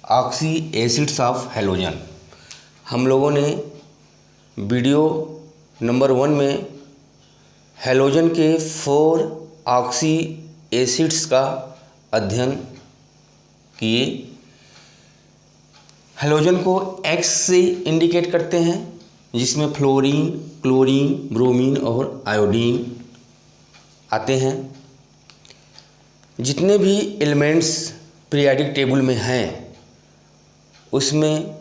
Oxy acids of halogen. हम लोगों ने वीडियो नंबर 1 में हैलोजन के 4 ऑक्सी एसिड्स का अध्ययन किए। हैलोजन को X से इंडिकेट करते हैं, जिसमें फ्लोरीन, क्लोरीन, ब्रोमीन और आयोडीन आते हैं। जितने भी एलिमेंट्स पीरियोडिक टेबल में हैं उसमें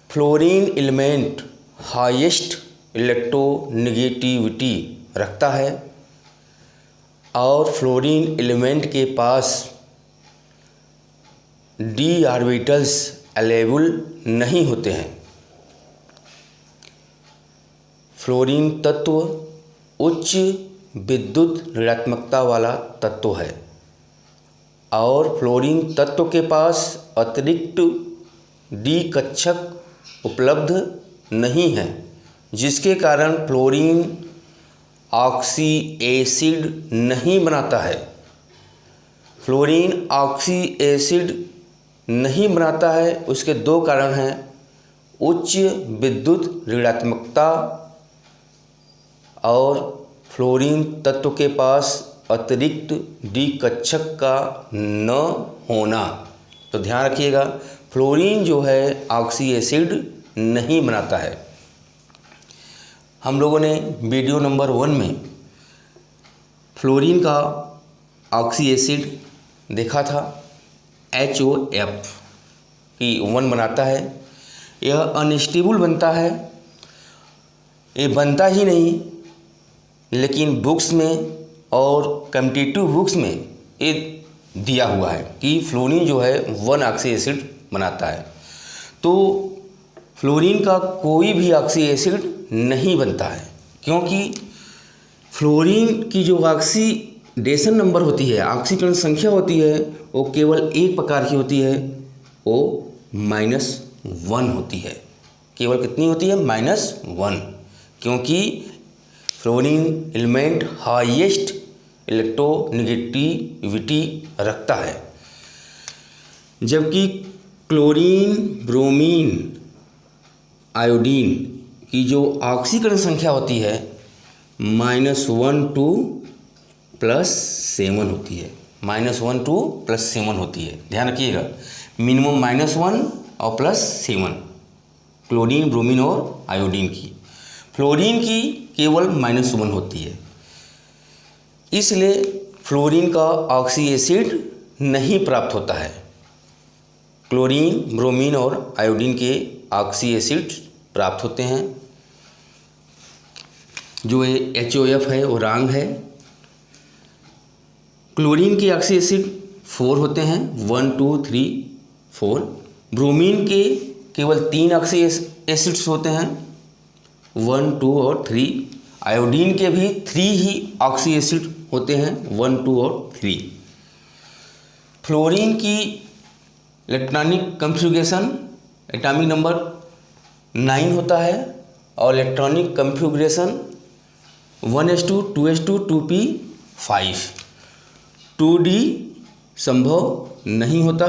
फ्लोरीन एलिमेंट हाईएस्ट इलेक्ट्रोनेगेटिविटी रखता है और फ्लोरीन एलिमेंट के पास d ऑर्बिटल्स अवेलेबल नहीं होते हैं। फ्लोरीन तत्व उच्च विद्युत ऋणात्मकता वाला तत्व है और फ्लोरीन तत्व के पास अतिरिक्त D कक्षक उपलब्ध नहीं है, जिसके कारण फ्लोरीन ऑक्सी एसिड नहीं बनाता है। फ्लोरीन ऑक्सी एसिड नहीं बनाता है, उसके 2 कारण हैं। उच्च विद्युत ऋणात्मकता और फ्लोरीन तत्व के पास अतिरिक्त D कक्षक का न होना। तो ध्यान रखिएगा, फ्लोरीन जो है ऑक्सी एसिड नहीं बनाता है। हम लोगों ने वीडियो नंबर 1 में फ्लोरीन का ऑक्सी एसिड देखा था, HOF की 1 बनाता है। यह अनस्टेबल बनता है। ये बनता ही नहीं, लेकिन बुक्स में और कॉम्पिटिटिव बुक्स में ये दिया हुआ है कि फ्लोरीन जो है 1 ऑक्सी एसिड बनाता है। तो फ्लोरीन का कोई भी ऑक्सी एसिड नहीं बनता है, क्योंकि फ्लोरीन की जो ऑक्सीडेशन नंबर होती है, ऑक्सीकरण संख्या होती है, वो केवल एक प्रकार की होती है, वो -1 होती है। केवल कितनी होती है? -1, क्योंकि फ्लोरीन एलिमेंट हाईएस्ट इलेक्ट्रोनेगेटिविटी रखता है, जबकि क्लोरीन, ब्रोमीन, आयोडीन की जो ऑक्सीकरण संख्या होती है -1 to +7 होती है। -1 to +7 होती है। ध्यान रखिएगा, मिनिमम -1 और +7 क्लोरीन, ब्रोमीन और आयोडीन की। फ्लोरीन की केवल -1 होती है, इसलिए फ्लोरीन का ऑक्सी एसिड नहीं प्राप्त होता है। क्लोरीन, ब्रोमीन और आयोडीन के ऑक्सी एसिड प्राप्त होते हैं। जो ये HOF है वो रॉन्ग है। क्लोरीन के ऑक्सी एसिड 4 होते हैं, 1 2 3 4। ब्रोमीन के केवल 3 ऑक्सी एसिड्स होते हैं, 1 2 और 3। आयोडीन के भी 3 ही ऑक्सी एसिड होते हैं, 1 2 और 3। फ्लोरीन की इलेक्ट्रॉनिक कॉन्फ़िगरेशन एटॉमिक नंबर 9 होता है और electronic configuration 1s2 2s2 2p5। 2d संभव नहीं होता।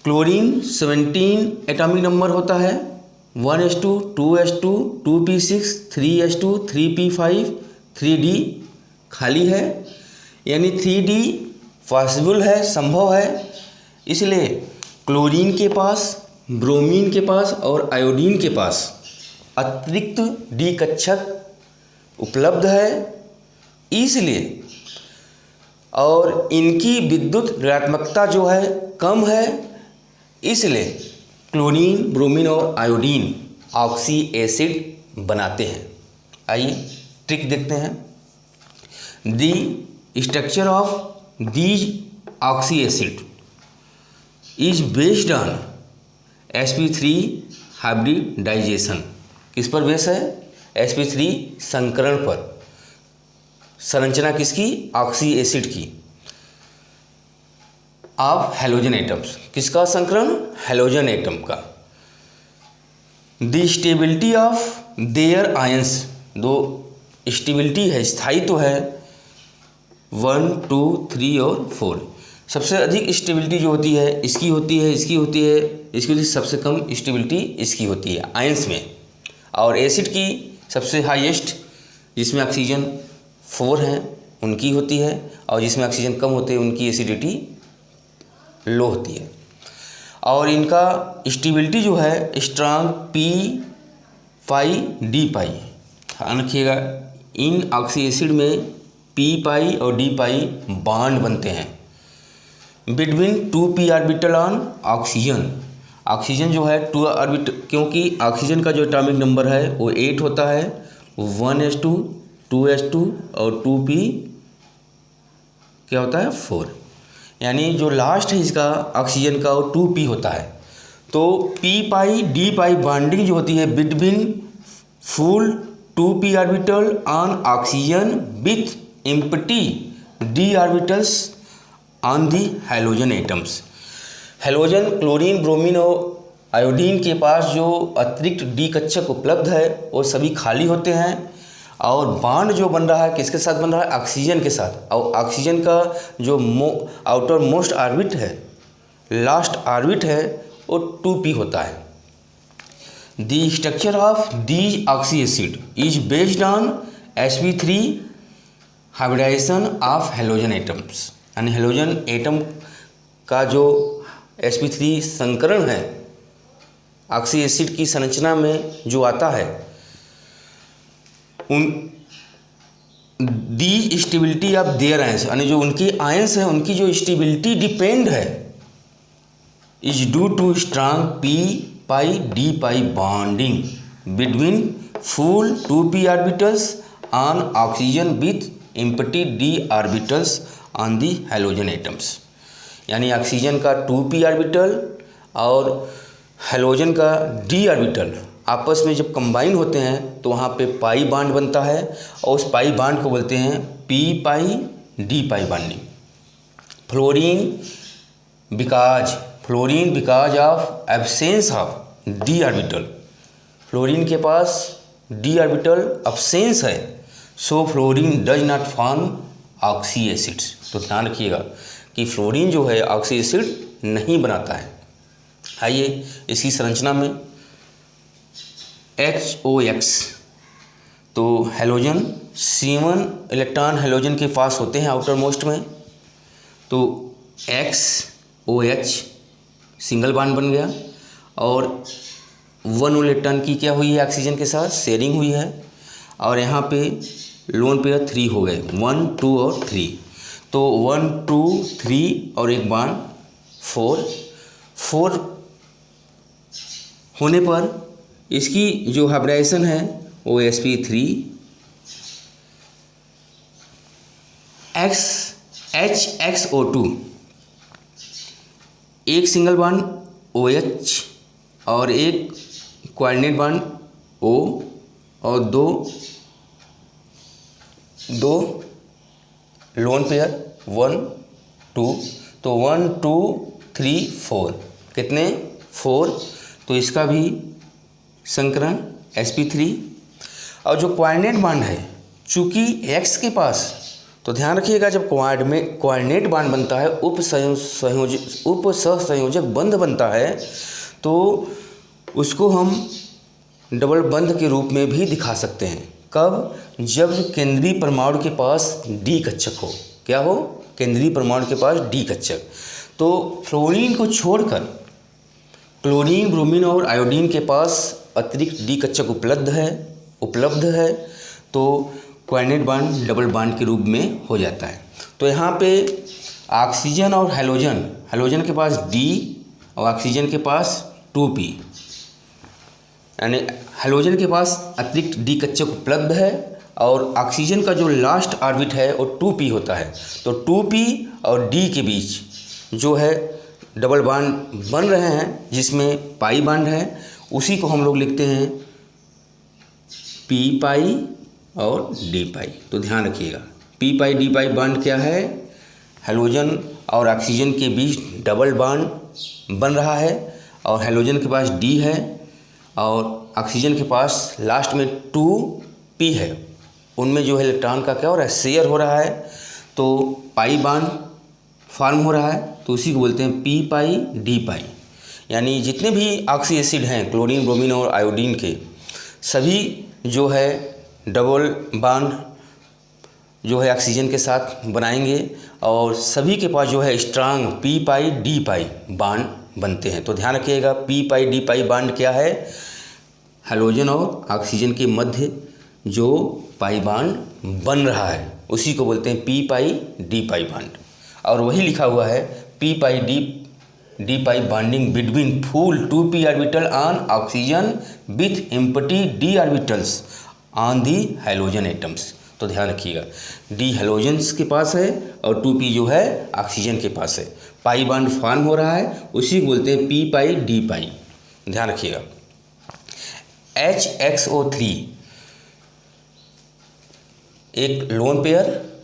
क्लोरीन 17 एटॉमिक नंबर होता है, 1s2 2s2 2p6 3s2 3p5 3d खाली है, यानी 3d पॉसिबल है, संभव है। इसलिए क्लोरीन के पास, ब्रोमीन के पास और आयोडीन के पास अतिरिक्त D कक्षक उपलब्ध है, इसलिए और इनकी विद्युत ऋणात्मकता जो है कम है, इसलिए क्लोरीन, ब्रोमीन और आयोडीन ऑक्सी एसिड बनाते हैं। आइए ट्रिक देखते हैं। The structure of these oxy acid is based on sp3 hybridization. किस पर बेस है? sp3 संकरण पर। संरचना किसकी? ऑक्सी एसिड की ऑफ हैलोजन एटम्स। किसका संकरण? हैलोजन एटम का। The stability of their ions, दो स्टेबिलिटी है, स्थायित्व है 1 2 3 और 4। सबसे अधिक स्टेबिलिटी जो होती है इसकी होती है, इसकी होती है, इसकी होती है, सबसे कम स्टेबिलिटी इसकी होती है आयंस में। और एसिड की सबसे हाईएस्ट जिसमें ऑक्सीजन 4 हैं उनकी होती है, और जिसमें ऑक्सीजन कम होते हैं उनकी एसिडिटी लो होती है। और इनका स्टेबिलिटी जो है स्ट्रांग पी पाई डी पाई। ध्यान रखिएगा, इन ऑक्सी एसिड में पी पाई और डी पाई बॉन्ड बनते हैं between 2p orbital on oxygen. Oxygen जो है 2 ऑर्बिटल, क्योंकि ऑक्सीजन का जो एटॉमिक नंबर है वो 8 होता है, 1s2 2s2 और 2p क्या होता है 4, यानी जो लास्ट है इसका ऑक्सीजन का वो 2p होता है। तो p पाई डी पाई बॉन्डिंग जो होती है between full 2p orbital on oxygen with empty d orbitals on the halogen atoms. Halogen chlorine bromine और आयोडीन के पास जो अतिरिक्त डी कक्षक उपलब्ध है वो सभी खाली होते हैं, और बॉन्ड जो बन रहा है किसके साथ बन रहा है, ऑक्सीजन के साथ। और ऑक्सीजन का जो आउटर मोस्ट ऑर्बिट है, लास्ट ऑर्बिट है, वो 2p होता है। The structure of these oxy acid is based on sp3 hybridization of halogen atoms, यानी हैलोजन एटम का जो sp3 संकरण है ऑक्सी एसिड की संरचना में जो आता है, उन the stability of their ions, यानी जो उनकी आयंस है उनकी जो स्टेबिलिटी डिपेंड है is due to strong p pi d pi bonding between full 2p orbitals on oxygen with empty d orbitals on the halogen atoms. यानी oxygen का 2p orbital और हैलोजन का d ऑर्बिटल आपस में जब combine होते हैं तो वहाँ पे पाई बॉन्ड बनता है, और उस पाई बॉन्ड को बोलते हैं p pi d pi bonding. Fluorine because of absence of d orbital, fluorine के पास d ऑर्बिटल एब्सेंस है, so fluorine does not form oxy acids. तो ध्यान रखिएगा कि फ्लोरीन जो है ऑक्सी एसिड नहीं बनाता है। आइए इसकी संरचना में HOX, तो हैलोजन C1 इलेक्ट्रॉन हैलोजन के पास होते हैं आउटर मोस्ट में, तो XOH सिंगल बॉन्ड बन गया, और 1 इलेक्ट्रॉन की क्या हुई है ऑक्सीजन के साथ शेयरिंग हुई है, और यहाँ पे लोन पेयर 3 हो गए, 1 2 और 3, तो 1 2 3 और एक बॉन्ड 4 होने पर इसकी जो हाइब्रिडाइजेशन है वो sp3 HXO2, एक सिंगल बॉन्ड OH और एक कोऑर्डिनेट बॉन्ड O, और दो लोन पेयर 1 2, तो 1 2 3 4 कितने 4, तो इसका भी संकरण sp3। और जो कोऑर्डिनेट बॉन्ड है चूँकि x के पास, तो ध्यान रखिएगा जब कोऑर्डिनेट बॉन्ड बनता है उप सहसंयोजक बंध बनता है, तो उसको हम डबल बंध के रूप में भी दिखा सकते हैं। कब, जब केंद्रीय परमाणु के पास d कक्षक हो। क्या हो, केंद्रीय परमाणु के पास d कक्षक। तो फ्लोरीन को छोड़कर क्लोरीन ब्रोमीन और आयोडीन के पास अतिरिक्त d कक्षक उपलब्ध है, तो कोऑर्डिनेट बॉन्ड डबल बॉन्ड के रूप में हो जाता है। तो यहाँ पे ऑक्सीजन और हैलोजन के पास D और ऑक्सीजन के पास 2p, यानी हैलोजन के पास अतिरिक्त D कक्षक उपलब्ध है, और ऑक्सीजन का जो लास्ट ऑर्बिट है वो 2p होता है। तो 2p और D के बीच जो है डबल बॉन्ड बन रहे हैं जिसमें पाई बॉन्ड है, उसी को हम लोग लिखते हैं p पाई और d पाई। तो ध्यान रखिएगा p pi d pi bond क्या है, हैलोजन और ऑक्सीजन के बीच डबल बॉन्ड बन रहा है, और हैलोजन के पास D है और ऑक्सीजन के पास लास्ट में 2p है, उनमें जो है इलेक्ट्रॉन का क्या हो रहा है, शेयर हो रहा है। तो पाई बॉन्ड फॉर्म हो रहा है तो उसी को बोलते हैं पी पाई डी पाई। यानी जितने भी ऑक्सी एसिड हैं क्लोरीन, ब्रोमीन और आयोडीन के, सभी जो है डबल बॉन्ड जो है ऑक्सीजन के साथ बनाएंगे और सभी के पास जो है strong p pi d pi bond बनते हैं। तो ध्यान रखिएगा, P pi d pi bond क्या है? हाइड्रोजन और ऑक्सीजन के मध्य जो पाई बॉन्ड बन रहा है उसी को बोलते हैं P pi d pi bond. और वही लिखा हुआ है P pi d pi bonding between full 2p orbital on oxygen with empty d orbitals on the hydrogen atoms. तो ध्यान रखिएगा, डी हाइड्रोजन्स के पास है और 2p जो है ऑक्सीजन के पास है। पाई बॉन्ड फॉर्म हो रहा है उसी को बोलते हैं पी पाई डी पाई। ध्यान रखिएगा। HXO3 एक लोन पेयर,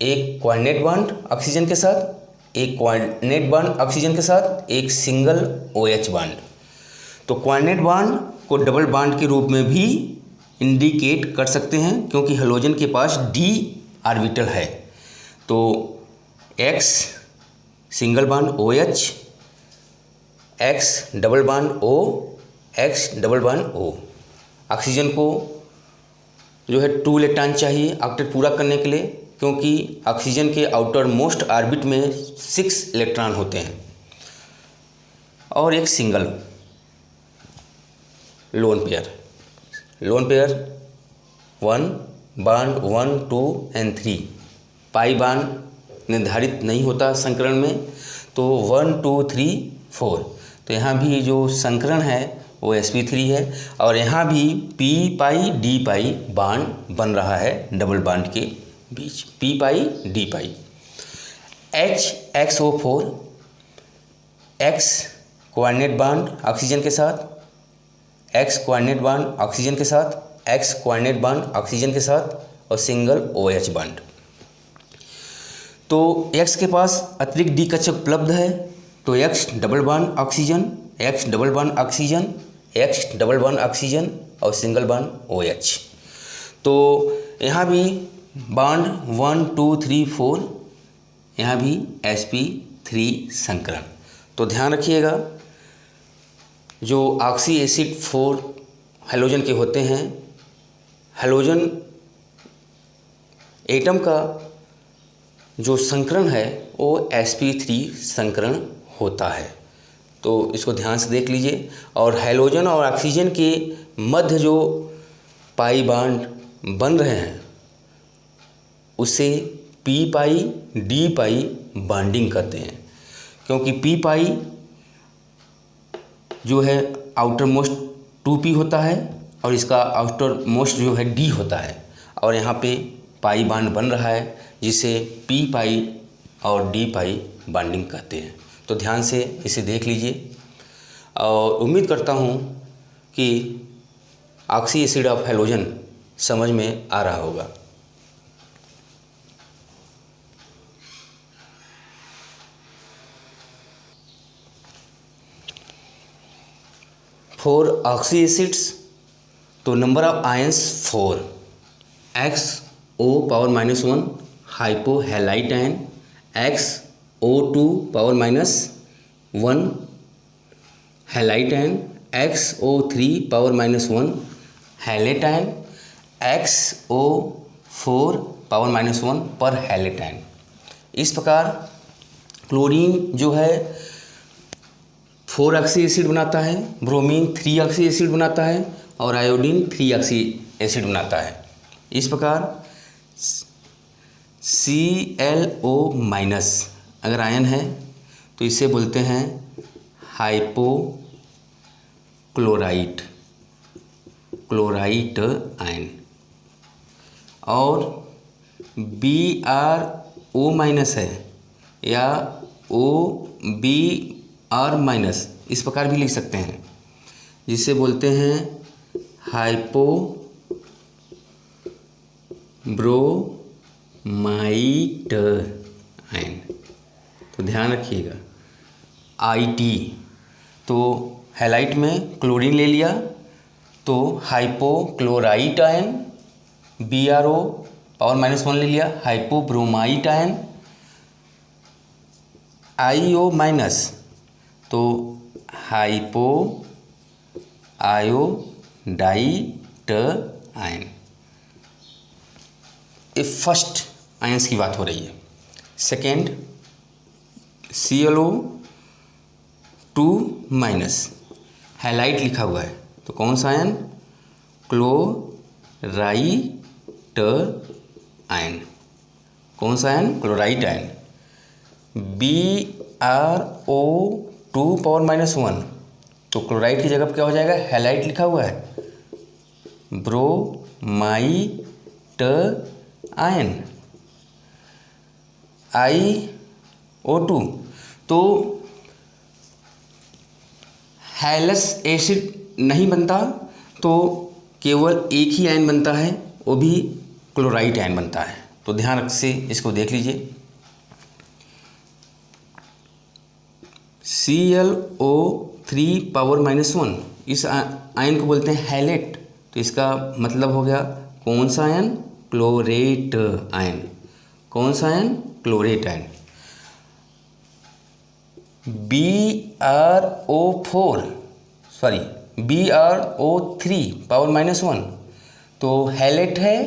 एक कोऑर्डिनेट बॉन्ड ऑक्सीजन के साथ, एक कोऑर्डिनेट बॉन्ड ऑक्सीजन के साथ, एक सिंगल OH बॉन्ड। तो कोऑर्डिनेट बॉन्ड को डबल बॉन्ड के रूप में भी इंडिकेट कर सकते हैं क्योंकि हाइड्रोजन के पास d ऑर्बिटल है। तो X single bond OH, X double bond O, X double bond O। Oxygen को जो है 2 इलेक्ट्रॉन चाहिए ऑक्टेट पूरा करने के लिए क्योंकि ऑक्सीजन के आउटर मोस्ट ऑर्बिट में 6 इलेक्ट्रॉन होते हैं और एक single lone pair 1 bond 1 2 and 3। Pi bond निर्धारित नहीं होता संकरण में, तो 1 2 3 4। तो यहाँ भी जो संकरण है वो sp3 है और यहाँ भी p पाई डी पाई बॉन्ड बन रहा है डबल बॉन्ड के बीच, p पाई डी पाई। HXO4 X coordinate bond oxygen के साथ, X कोऑर्डिनेट बॉन्ड ऑक्सीजन के साथ, X कोऑर्डिनेट बॉन्ड ऑक्सीजन के साथ और सिंगल OH बॉन्ड। तो X के पास अतिरिक्त डी कक्षक उपलब्ध है तो X double bond oxygen, X double bond oxygen, X double bond oxygen और सिंगल बॉन्ड OH। तो यहाँ भी बॉन्ड 1 2 3 4, यहाँ भी sp3 संकरण। तो ध्यान रखिएगा, जो ऑक्सी एसिड 4 हाइड्रोजन के होते हैं, हाइड्रोजन एटम का जो संकरण है वो sp3 संकरण होता है। तो इसको ध्यान से देख लीजिए। और हाइड्रोजन और ऑक्सीजन के मध्य जो पाई बॉन्ड बन रहे हैं उसे P pi d pi bonding कहते हैं क्योंकि पी पाई जो है आउटर मोस्ट 2p होता है और इसका आउटर मोस्ट जो है d होता है और यहाँ पे पाई बॉन्ड बन रहा है जिसे पी पाई और डी पाई बॉन्डिंग कहते हैं। तो ध्यान से इसे देख लीजिए और उम्मीद करता हूँ कि ऑक्सी एसिड ऑफ हाइड्रोजन समझ में आ रहा होगा। फॉर ऑक्सी एसिड्स तो number of ions 4, XO power -1 hypo halite ion, XO2 power -1 halite ion, XO3 power -1 halate ion, XO4 power -1 per Hallett ion. इस प्रकार क्लोरीन जो है 4 ऑक्सी एसिड बनाता है, ब्रोमीन 3 ऑक्सी एसिड बनाता है और आयोडीन 3 ऑक्सी एसिड बनाता है। इस प्रकार ClO- अगर आयन है तो इसे बोलते हैं हाइपोक्लोराइट आयन। और Br- है या OBr- इस प्रकार भी लिख सकते हैं जिसे बोलते हैं हाइपोब्रोमाइट आयन। तो ध्यान रखिएगा IT तो हैलाइट में क्लोरीन ले लिया तो हाइपोक्लोराइट आयन, BrO पावर -1 ले लिया हाइपोब्रोमाइट आयन, IO माइनस, तो हाइपो आयोडाइट आयन। ये फर्स्ट आयंस की बात हो रही है। सेकेंड ClO2 माइनस, हैलाइट लिखा हुआ है, तो कौन सा आयन? Chlorite ion. कौन सा ion? Chlorite ion. BrO2 power minus 1, तो क्लोराइड की जगह पर क्या हो जाएगा? हैलाइट लिखा हुआ है, ब्रोमाइट आयन। IO2, तो हैलस एसिड नहीं बनता, तो केवल एक ही आयन बनता है, वो भी क्लोराइट आयन बनता है। तो ध्यान से इसको देख लीजिए। ClO3 पावर माइनस 1, इस आयन को बोलते हैं हैलेट, तो इसका मतलब हो गया कौन सा आयन? Chlorate ion. कौन सा ion? Chlorate ion. BrO3 power minus 1, तो हैलेट है,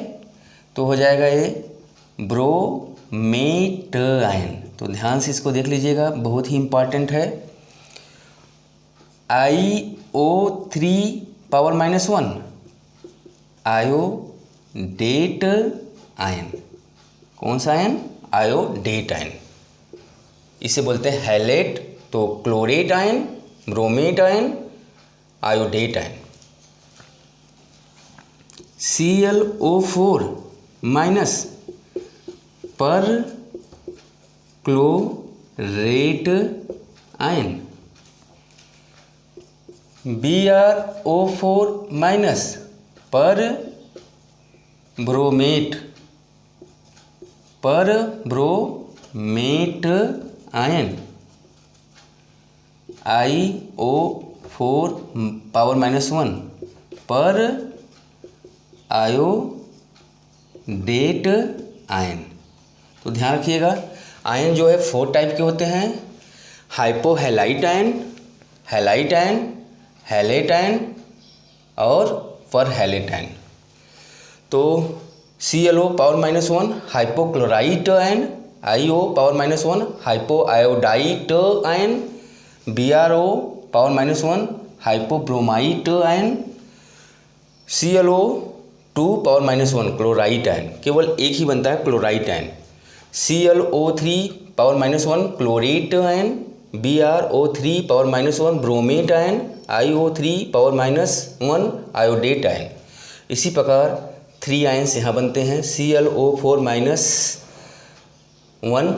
तो हो जाएगा ये ब्रोमेट आयन। तो ध्यान से इसको देख लीजिएगा, बहुत ही इम्पॉर्टेंट है। IO3 power minus 1, iodate ion. कौन सा आयन? Iodate ion. इसे बोलते हैं हैलेट, तो chlorate ion, bromate ion, iodate ion. ClO4 minus पर क्लोरेट आयन। BrO4 माइनस पर bromate ion. IO4 power minus 1 पर आयोडेट आयन। तो ध्यान रखिएगा, आयन जो है 4 टाइप के होते हैं: hypohalite ion, halite ion, halate ion और परहैलेट आयन। तो ClO power minus 1 hypochlorite ion, IO power minus 1 hypoiodite ion, BrO power minus 1 hypobromite ion, ClO2 power minus 1 chlorite ion. केवल एक ही बनता है, chlorite ion. ClO3 power minus 1 chlorate ion, BrO3 power minus 1 bromate ion, IO3 power minus 1 iodate ion. इसी प्रकार 3 ions यहाँ बनते हैं। ClO4 माइनस 1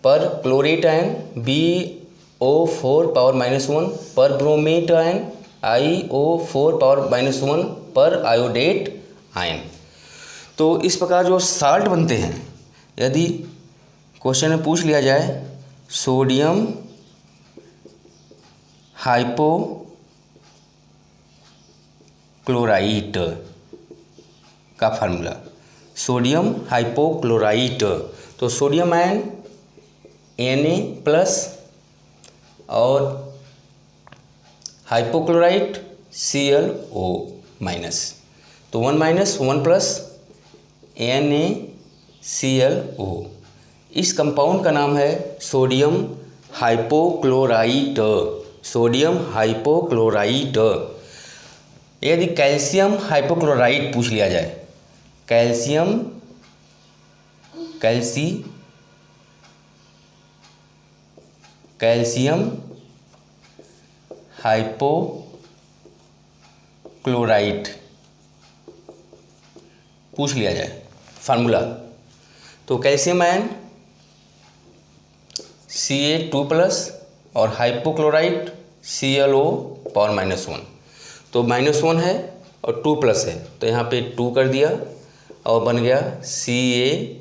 पर chlorate ion, BO4 power minus 1 पर bromate ion, IO4 power minus 1 पर आयोडेट आयन। तो इस प्रकार जो साल्ट बनते हैं, यदि क्वेश्चन में पूछ लिया जाए सोडियम हाइपोक्लोराइट का फार्मूला, सोडियम हाइपोक्लोराइट, तो सोडियम आयन Na+ और हाइपोक्लोराइट ClO-, तो 1 - 1 + NaClO। इस कंपाउंड का नाम है सोडियम हाइपोक्लोराइट। Sodium hypochlorite. यदि कैल्शियम हाइपोक्लोराइट पूछ लिया जाए, कैल्शियम हाइपोक्लोराइट पूछ लिया जाए फार्मूला, तो कैल्शियम आयन Ca2+ और हाइपोक्लोराइट ClO पावर माइनस 1। तो -1 है और 2+ है, तो यहाँ पे 2 कर दिया और बन गया CaOCl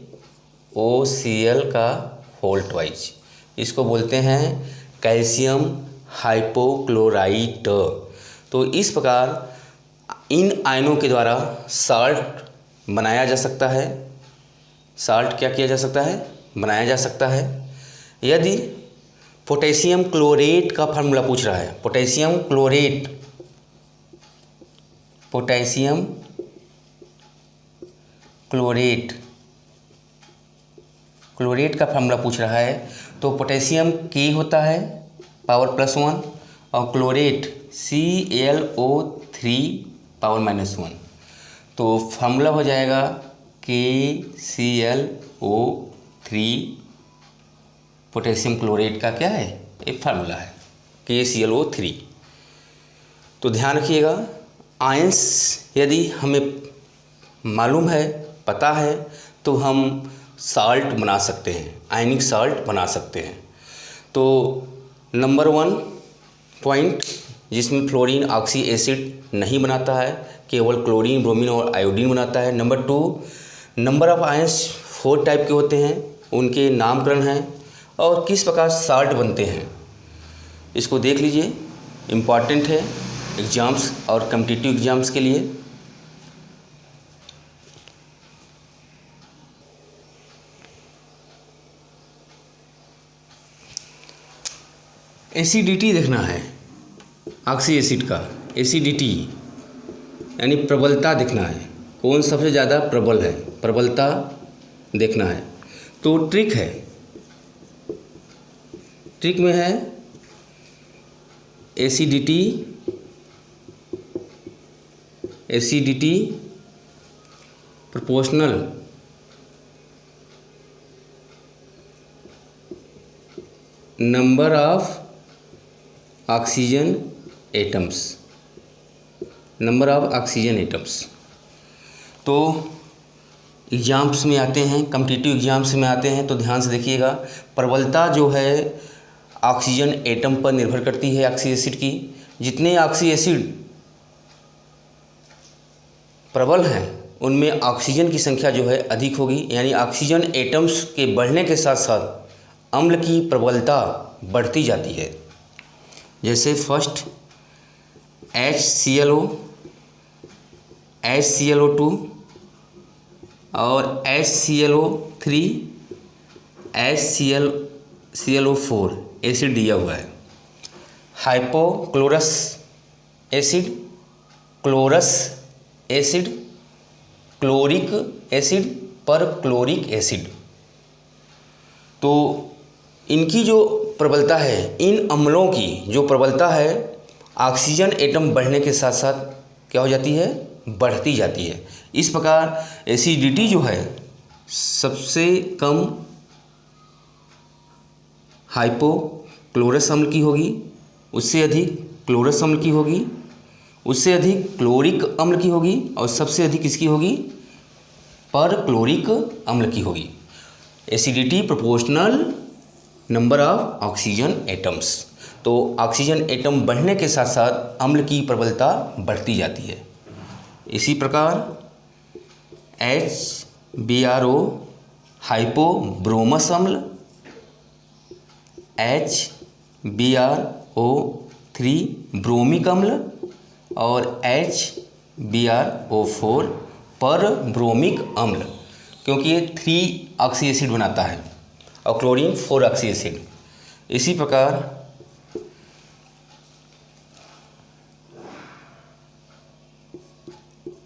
का होल ट्वाइस। इसको बोलते हैं कैल्शियम हाइपोक्लोराइट। तो इस प्रकार इन आयनों के द्वारा साल्ट बनाया जा सकता है। साल्ट क्या किया जा सकता है? बनाया जा सकता है। यदि पोटेशियम क्लोरेट का फार्मूला पूछ रहा है। Potassium chlorate, potassium chlorate, chlorate का फार्मूला पूछ रहा है। तो पोटेशियम के होता है पावर +1 और क्लोरेट ClO3 पावर -1। तो फार्मूला हो जाएगा KClO3। पोटेशियम क्लोरेट का क्या है, एक फार्मूला है KClO3। तो ध्यान रखिएगा, आयंस यदि हमें मालूम है, पता है, तो हम साल्ट बना सकते हैं, आयनिक साल्ट बना सकते हैं। तो नंबर 1 पॉइंट जिसमें फ्लोरीन ऑक्सी एसिड नहीं बनाता है, केवल क्लोरीन, ब्रोमीन और आयोडीन बनाता है। Number 2, number of ions 4 type के होते हैं, उनके नामकरण हैं और किस प्रकार साल्ट बनते हैं, इसको देख लीजिए, इम्पॉर्टेंट है एग्ज़ाम्स और कॉम्पिटिटिव एग्ज़ाम्स के लिए। एसिडिटी देखना है, ऑक्सी एसिड का एसिडिटी यानी प्रबलता देखना है, कौन सबसे ज़्यादा प्रबल है, प्रबलता देखना है। तो ट्रिक है, ट्रिक में है acidity, acidity proportional number of oxygen atoms, number of oxygen atoms. तो एग्ज़ाम्स में आते हैं, कॉम्पिटिटिव एग्ज़ाम्स में आते हैं, तो ध्यान से देखिएगा, प्रबलता जो है ऑक्सीजन एटम पर निर्भर करती है ऑक्सी एसिड की। जितने ऑक्सी एसिड प्रबल हैं उनमें ऑक्सीजन की संख्या जो है अधिक होगी, यानी ऑक्सीजन एटम्स के बढ़ने के साथ साथ अम्ल की प्रबलता बढ़ती जाती है। जैसे फर्स्ट HClO, HClO2 और HClO3, HClO4 एसिड दिया हुआ है। Hypochlorous acid, chlorous acid, chloric acid, perchloric acid. तो इनकी जो प्रबलता है, इन अम्लों की जो प्रबलता है ऑक्सीजन एटम बढ़ने के साथ साथ क्या हो जाती है, बढ़ती जाती है। इस प्रकार एसिडिटी जो है सबसे कम हाइपोक्लोरस अम्ल की होगी, उससे अधिक क्लोरस अम्ल की होगी, उससे अधिक क्लोरिक अम्ल की होगी और सबसे अधिक किसकी होगी, परक्लोरिक अम्ल की होगी। Acidity proportional number of oxygen atoms. तो ऑक्सीजन एटम बढ़ने के साथ साथ अम्ल की प्रबलता बढ़ती जाती है। इसी प्रकार HBrO हाइपोब्रोमस अम्ल, HBrO3 ब्रोमिक अम्ल और HBrO4 परब्रोमिक अम्ल, क्योंकि ये 3 ऑक्सी एसिड बनाता है और क्लोरीन 4 ऑक्सी एसिड। इसी प्रकार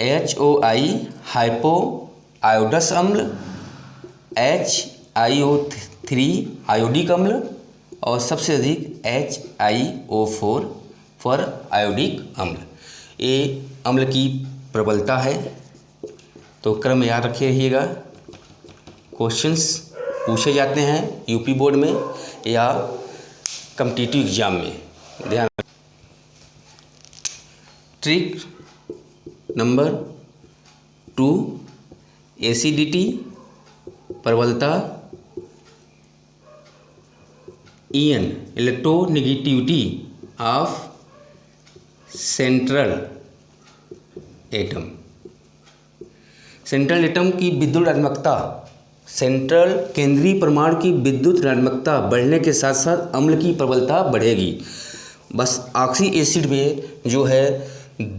HOI हाइपो आयोडस अम्ल, HiO3 आयोडिक अम्ल और सबसे अधिक HiO4 पर आयोडिक अम्ल। ये अम्ल की प्रबलता है। तो क्रम याद रखिएगा, क्वेश्चंस पूछे जाते हैं यूपी बोर्ड में या कॉम्पिटिटिव एग्जाम में, ध्यान। ट्रिक नंबर 2, एसिडिटी प्रबलता, EN electronegativity of central atom. Central atom की विद्युत ऋणात्मकता, सेंट्रल केंद्रीय परमाणु की विद्युत ऋणात्मकता बढ़ने के साथ साथ अम्ल की प्रबलता बढ़ेगी। बस ऑक्सी एसिड में जो है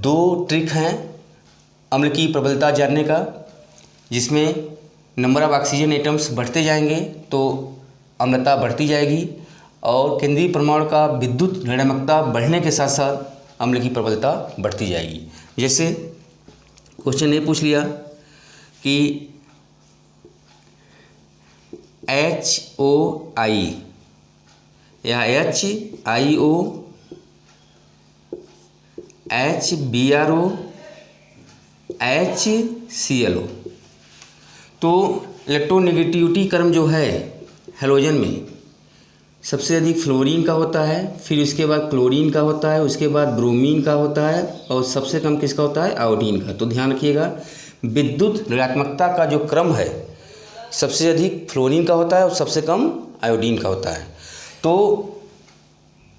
2 ट्रिक हैं अम्ल की प्रबलता जानने का, जिसमें नंबर ऑफ ऑक्सीजन एटम्स बढ़ते जाएंगे तो अम्लता बढ़ती जाएगी और केंद्रीय परमाणु का विद्युत ऋणात्मकता बढ़ने के साथ साथ अम्ल की प्रबलता बढ़ती जाएगी। जैसे क्वेश्चन ये पूछ लिया कि HOI या HIO, HBRO, HClO। तो इलेक्ट्रोनेगेटिविटी क्रम जो है हैलोजन में सबसे अधिक फ्लोरीन का होता है, फिर उसके बाद क्लोरीन का होता है, उसके बाद ब्रोमीन का होता है और सबसे कम किसका होता है? आयोडीन का। तो ध्यान रखिएगा, विद्युत ऋणात्मकता का जो क्रम है सबसे अधिक फ्लोरीन का होता है और सबसे कम आयोडीन का होता है। तो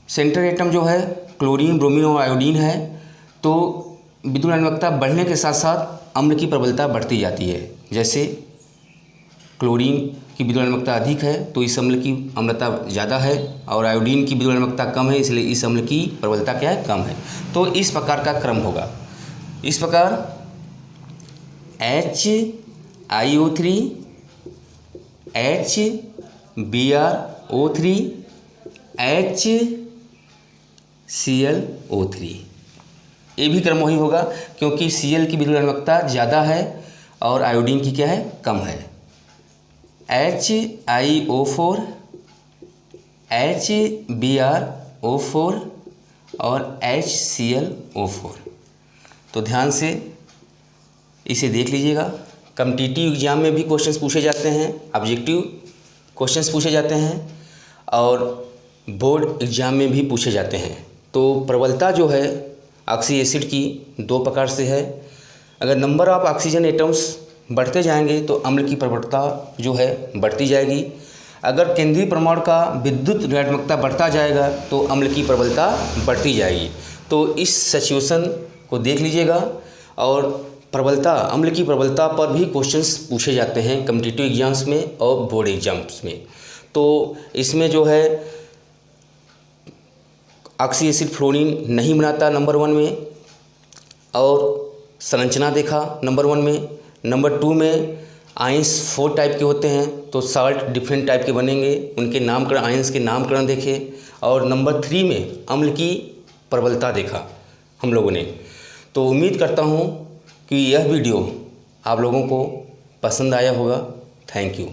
सेंट्रल एटम जो है क्लोरीन, ब्रोमीन और आयोडीन है। तो विद्युत ऋणात्मकता बढ़ने के साथ साथ अम्ल की प्रबलता बढ़ती जाती है। जैसे क्लोरीन की विद्युत ऋणात्मकता अधिक है तो इस अम्ल की अम्लता ज़्यादा है, और आयोडीन की विद्युत ऋणात्मकता कम है इसलिए इस अम्ल की प्रबलता क्या है? कम है। तो इस प्रकार का क्रम होगा। इस प्रकार HiO3, HBrO3, HClO3, ये भी क्रम वही होगा क्योंकि Cl की विद्युत ऋणात्मकता ज़्यादा है और आयोडीन की क्या है? कम है। HiO4, HBrO4 और HClO4। तो ध्यान से इसे देख लीजिएगा। कॉम्पिटिटिव एग्जाम में भी क्वेश्चंस पूछे जाते हैं, ऑब्जेक्टिव क्वेश्चंस पूछे जाते हैं और बोर्ड एग्जाम में भी पूछे जाते हैं। तो प्रबलता जो है ऑक्सी एसिड की दो प्रकार से है। अगर नंबर ऑफ ऑक्सीजन एटम्स बढ़ते जाएंगे तो अम्ल की प्रबलता जो है बढ़ती जाएगी। अगर केंद्रीय परमाणु का विद्युत ऋणात्मकता बढ़ता जाएगा तो अम्ल की प्रबलता बढ़ती जाएगी। तो इस सिचुएशन को देख लीजिएगा। और प्रबलता, अम्ल की प्रबलता पर भी क्वेश्चंस पूछे जाते हैं कॉम्पिटिटिव एग्जाम्स में और बोर्ड एग्जाम्स में। तो इसमें जो है ऑक्सी एसिड फ्लोरीन नहीं बनाता नंबर 1 में, और संरचना देखा नंबर 1 में। नंबर 2 में आयंस 4 टाइप के होते हैं तो साल्ट डिफरेंट टाइप के बनेंगे, उनके नामकरण, आयंस के नामकरण देखे। और नंबर 3 में अम्ल की प्रबलता देखा हम लोगों ने। तो उम्मीद करता हूँ कि यह वीडियो आप लोगों को पसंद आया होगा। Thank you.